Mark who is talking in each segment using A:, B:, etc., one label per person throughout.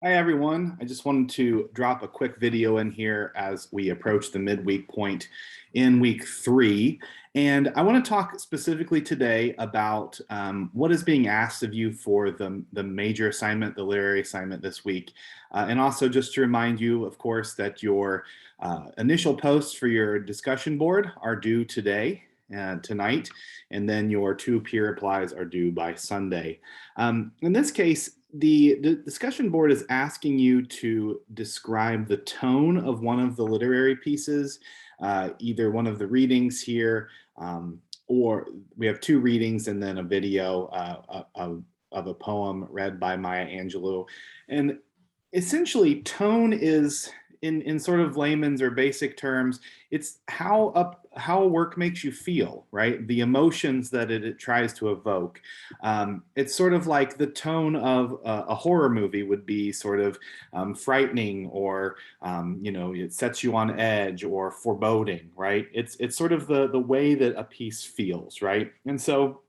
A: Hi, everyone. I just wanted to drop a quick video in here as we approach the midweek point in week 3. And I want to talk specifically today about what is being asked of you for the major assignment, the literary assignment this week. And also just to remind you, of course, that your initial posts for your discussion board are due today. Tonight, and then your 2 peer replies are due by Sunday. In this case, the discussion board is asking you to describe the tone of one of the literary pieces, either one of the readings here, or we have 2 readings and then a video of a poem read by Maya Angelou. And essentially, tone is, in sort of layman's or basic terms, it's how work makes you feel, right? The emotions that it tries to evoke. It's sort of like the tone of a horror movie would be sort of frightening, or it sets you on edge or foreboding, right? It's sort of the way that a piece feels, right? And so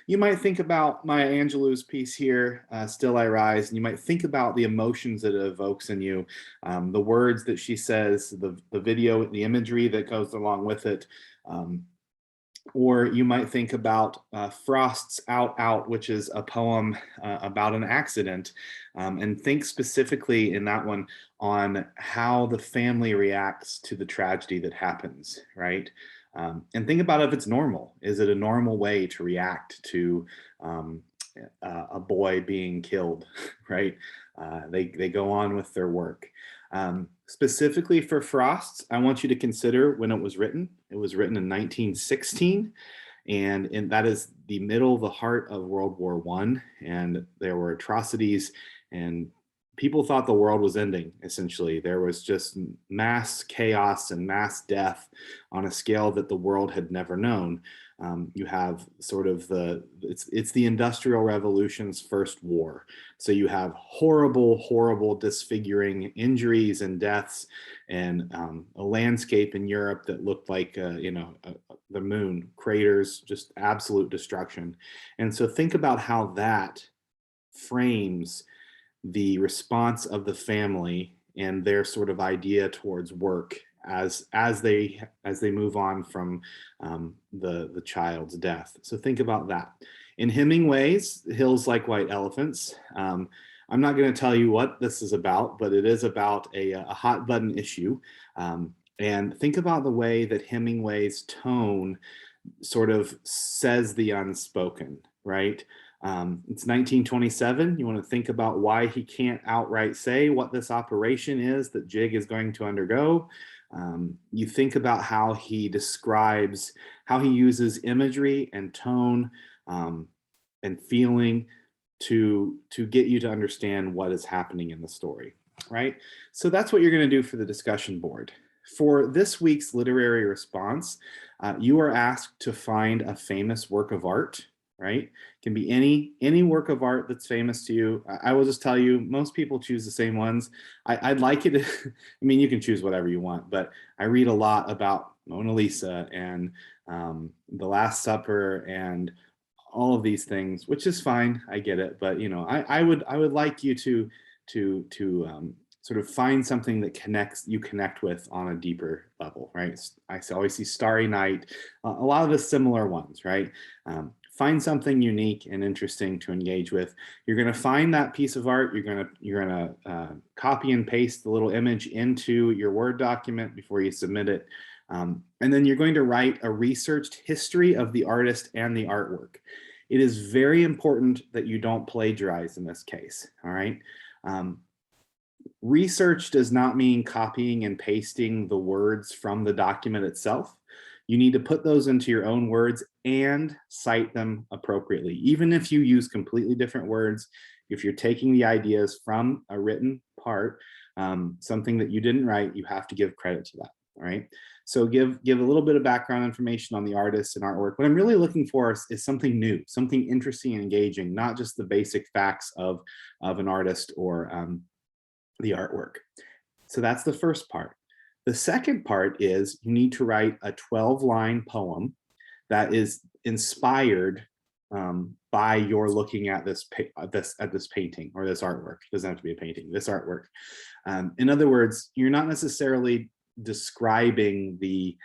A: you might think about Maya Angelou's piece here, Still I Rise, and you might think about the emotions that it evokes in you, the words that she says, the video, the imagery that goes along with it. Or you might think about Frost's Out Out, which is a poem about an accident, and think specifically in that one on how the family reacts to the tragedy that happens, right? And think about if it's normal. Is it a normal way to react to a boy being killed, right? They go on with their work. Specifically for Frost's, I want you to consider when it was written. It was written in 1916, and that is the middle, the heart of World War I, and there were atrocities, and people thought the world was ending, essentially. There was just mass chaos and mass death on a scale that the world had never known. You have sort of it's the Industrial Revolution's first war. So you have horrible, disfiguring injuries and deaths, and a landscape in Europe that looked like, the moon, craters, just absolute destruction. And so think about how that frames the response of the family and their sort of idea towards work as they move on from the child's death. So think about that. In Hemingway's Hills Like White Elephants, I'm not going to tell you what this is about, but it is about a hot button issue. And think about the way that Hemingway's tone sort of says the unspoken, right? It's 1927. You want to think about why he can't outright say what this operation is that Jig is going to undergo. You think about how he describes, how he uses imagery and tone and feeling to get you to understand what is happening in the story, right? So that's what you're going to do for the discussion board. For this week's literary response, you are asked to find a famous work of art, right? It can be any work of art that's famous to you. I will just tell you, most people choose the same ones. I'd like it. I mean, you can choose whatever you want, but I read a lot about Mona Lisa and The Last Supper and all of these things, which is fine. I get it, but I would like you to sort of find something that you connect with on a deeper level, right? I always see Starry Night, a lot of the similar ones, right? Find something unique and interesting to engage with. You're going to find that piece of art. You're going to copy and paste the little image into your Word document before you submit it. And then you're going to write a researched history of the artist and the artwork. It is very important that you don't plagiarize in this case, all right? Research does not mean copying and pasting the words from the document itself. You need to put those into your own words and cite them appropriately. Even if you use completely different words, if you're taking the ideas from a written part, something that you didn't write, you have to give credit to that, all right? So give a little bit of background information on the artist and artwork. What I'm really looking for is something new, something interesting and engaging, not just the basic facts of an artist or the artwork. So that's the first part. The second part is you need to write a 12-line poem that is inspired by your looking at this painting or this artwork. It doesn't have to be a painting, this artwork. In other words, you're not necessarily describing the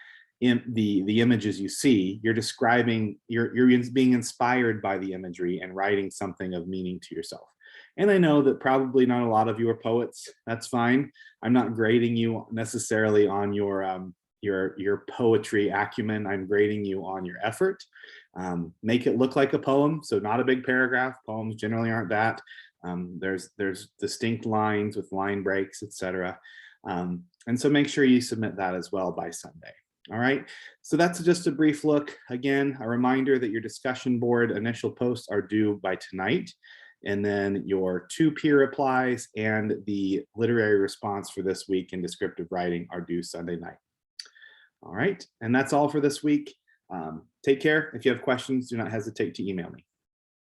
A: images you see. You're describing, you're being inspired by the imagery and writing something of meaning to yourself. And I know that probably not a lot of you are poets. That's fine. I'm not grading you necessarily on your poetry acumen. I'm grading you on your effort. Make it look like a poem, so not a big paragraph. Poems generally aren't that. There's distinct lines with line breaks, etc. And so make sure you submit that as well by Sunday. All right, so that's just a brief look. Again, a reminder that your discussion board initial posts are due by tonight, and then your 2 peer replies and the literary response for this week in descriptive writing are due Sunday night. All right, and that's all for this week. Take care. If you have questions, do not hesitate to email me.